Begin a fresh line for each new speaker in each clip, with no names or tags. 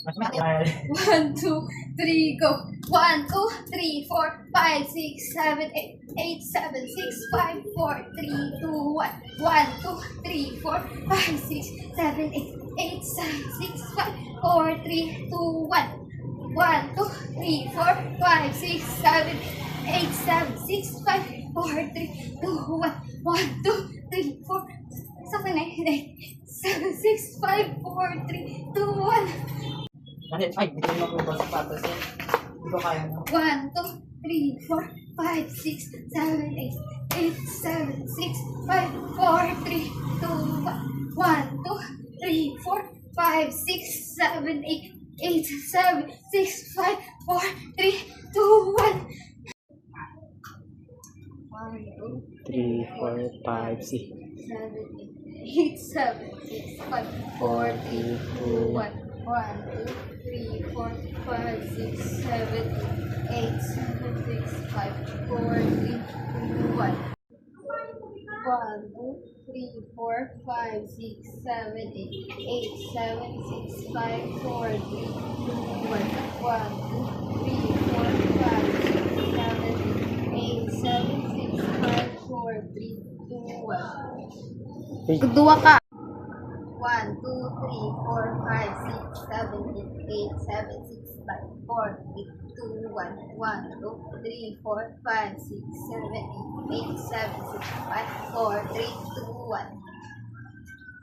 1, 2, 3, go. 1, 2, 3, 4, 5, 6, 7, 8, 8, 7, 6, 5, 4, 3, 2, 1. 1, 2, 3, 4, 5, 6, 7, 8, 8, 7, 6, 5, 4, 3, 2, 1. 1, 2, 3, 4, 5, 6, 7, 8, 7, 6, 5, 4, 3, 2, 1. 1, 2, 3, 4, 7, 8, 7, 6, 5, 4, 3, 2, 1.
Kasi, ay, hindi ko makuha sa patas yan. Hindi ko kaya na.
1, 2, 3, 4, 5, 6, 7, 8, 8, 7, 6, 5, 4, 3, 2, 1. 1, 2, 3, 4, 5, 6, 7, 8, 8, 7, 6, 5, 4, 3, 2, 1.
3, 4, 5, 6.
7, 8, 7, 6, 5, 4, 3, 2, 1. 1, 2, 3, 4, 5, 6, 7, 8, 7, 6, 5, 4, 3, 2, 1. 1, 2, 3, 4, 5, 6, 7, 8, 8, 7, 6, 5, 4, 3, 2, 1. 1, 2, 3, 4, 5, 6, 7, 8, 7, 6, 5, 4, 3, 2, 1. Kedua ka. 1, 2, 3, 4, 5, 6, 7, 8, 7, 6, 5, 4, 3, 2, 1. 1, 2, 3, 4, 5, 6, 7, 8, 7, 6, 5, 4, 3, 2, 1.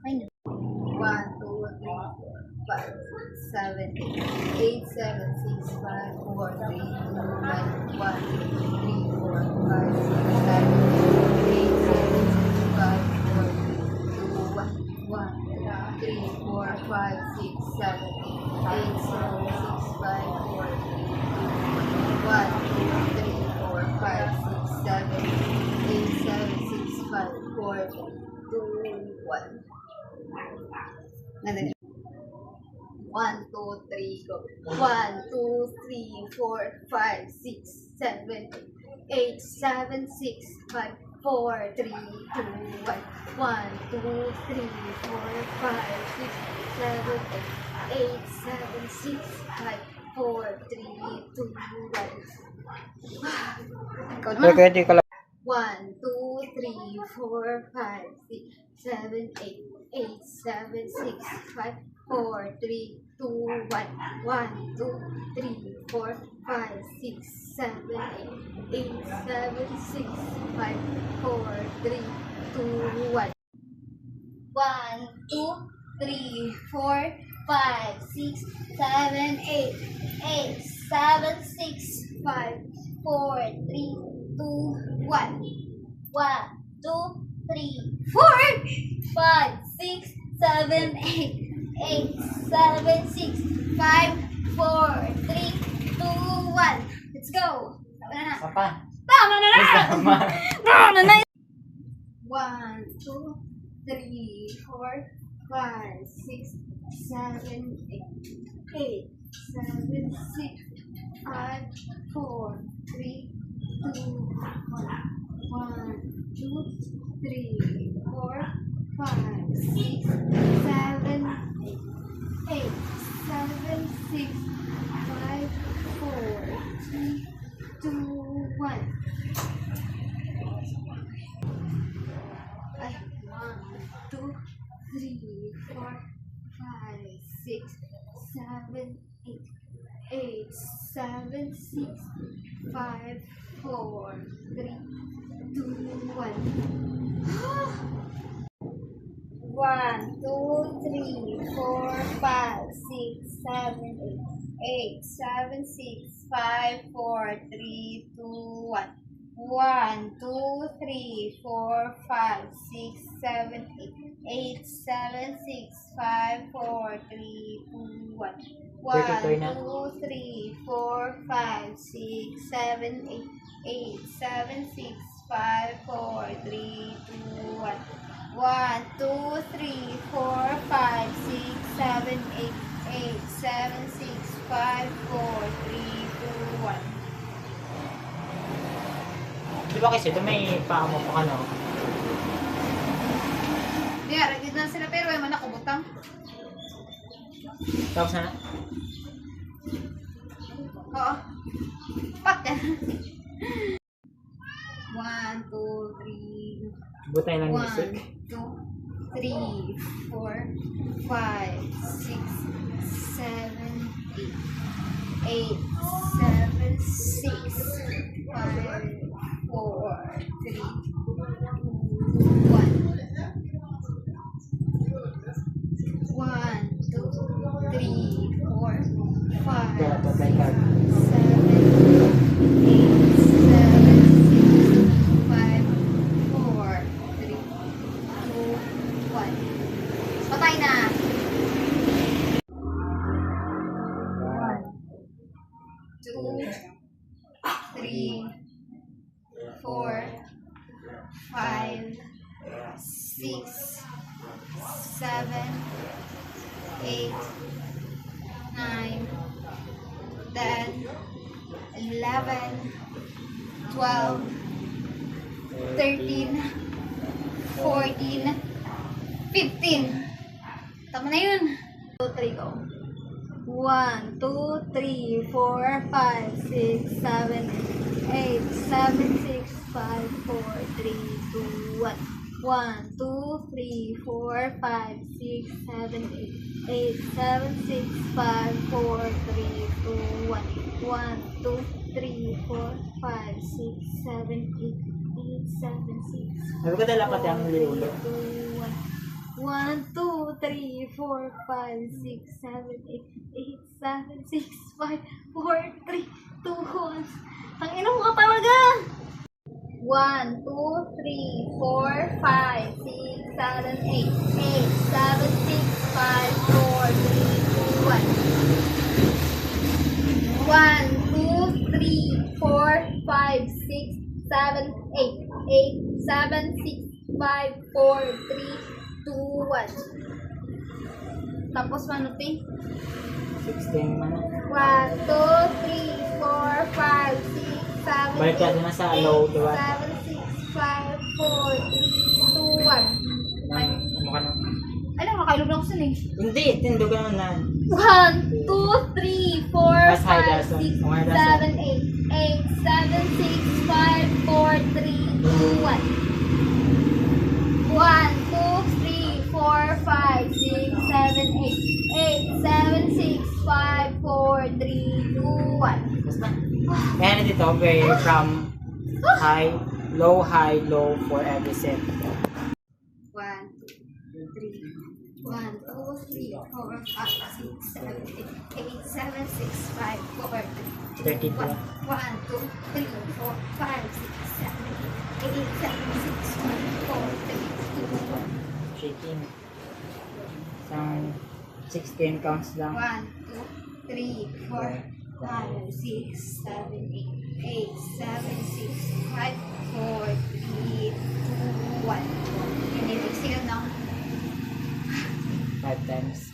1, 2, 3, 4, 5, 6, 7, 8, 7, 6, 5, 4, 3, 2, 1. 1, 2, 3, 4, 5, 6, 7, 8, 7, 6, 5, 4, 3, 2, 1. 1, 3, 4, 5, 6, 7, 8, 7, 6, 5, 4, 3, 2, 1. 2, 3, 4, 5, 6, 7, 8, 7, 6, 5, 4, 3, 2, 1. 1, 2, 3, go. 1, 2, 3, 4, 5, 6, 7, 8, 7, 6, 5, 4, 3, 2, 1. 1, 2, 3, 4, 5, 6, 7, 8, 7, 6, 5, 4, 3, 2, 1. Ikaw naman.
Kaya di ka lang.
1, 2, 3, 4, 5, 6, 7, 8, 8, 7, 6, 5, 4, 3, 2, 1. 1, 2, 3, 4, 5, 6, 7, 8, 7, 6, 5, 4, 3, 2, 1. 1, 2, 3, 4, 5, 6, 7, 8, 8, 7, 6, 5, 4, 3, 2, 1. 1, 2, 3, 4, 5, 6, 7, 8, 8, 7, 6, 5, 4, 3, 2, 1. Let's go! Tama na na!
Sapa.
Tama na na!
Tama.
Tama na na! 1, 2, 3, 4, 5, 6, 7, 8, 8, 7, 6, 5, 4, 3, 2, 1. 1, 2, 3, 4, 5, 6, 7, 8, 7, 6, 5, 4, 3, 2, 1. Ay, 1, 2, 3, 4, 5, 6, 7, 8, 8, 7, 6, 5, 4, 3, 2, 1. 1, 2, 3, 4, 5, 6, 7, 8, 7, 6, 5, 4, 3, 2, 1. 1, 2, 3, 4, 5, 6, 7, 8, 7, 6, 5, 4, 3, 2, 1. 1, 2, 3, 4, 5, 6, 7, 8, 8, 7, 6, 5, 4, 3, 2, 1. 1, 2, 3, 4, 5, 6, 7, 8, 8, 7, 6, 5, 4, 3, 2, 1.
Di ba kasi ito may paa mo pa ka no?
Yeah, ready na sila pero ay man ako butang.
Tapos na?
Oo. Pak! 1, 2, 3.
Butay lang
1,
music.
2, 3, 4, 5, 6, 7, 8, 7, 6, 5, 4, 3, 2, 1. 1, 2, 3, 4, 5, 6, 7, 8, 7, 6, 5, 4, 3, 2, 1. Patay na! 1, 2, 3, 4, 5, 6, 7, 8, 9, 10, 11, 12, 13, 14, 15. Tama na yun. 2, 3, go. 1, 2, 3, 4, 5, 6, 7, 8, 7, 6, 5, 4, 3, 2, 1. 1, 2, 3, 4, 5, 6, 7, 8, 7, 6, 5, 4, 3, 2, 1. 1, 2, 3, 4, 5, 6, 7, 8, 7, 6,
Ano ka dala pati ang liulo?
1, 2, 3, 4, 5, 6, 7, 8, 7, 6, 5, 4, 3, 2, 1. Ang ina mo ka talaga! 1, 2, 3, 4, 5, 6, 7, 8, 7, 6, 5, 4, 3, 2, 1. 1, 2, 3, 4, 5, 6, 7, 8, 7, 6, 5, 4, 3, 2, 1. Tapos manuti?
16 man.
1, 2, 3, 4, 5, 6, 7,
Balik ka na sa low, diba?
7, 6, 5, 4, 3, 2, 1. Ay,
Ano ka na?
alam mo, nakailog na ako sun eh.
Hindi, tindo ka naman na.
1, 2, 3, 4,
Mas high
5,
dason.
6,
Mga dason.
7, 8, 7, 6, 5, 4, 3, 2, 1. 1, 2, 3, 4, 5, 6, 7, 8, 7, 6, 5, 4, 3, 2, 1.
Basta. Kaya na dito, very from high, low, for every set.
1, 2, 3, 1, 2, 3, 4, 5, 6, 7, 8, 7, 6, 5, 4, 3,
32.
1, 2, 3, 4, 5, 6, 7, 8, 7, 6, 5, 4, 3, 2, 1.
Shaking. Isang 16 counts lang.
1, 2, 3, 4, 5, 6, 7, 8, 7, 6, 5, 4, 3, 2, 1. Pinili sila ng
5 times.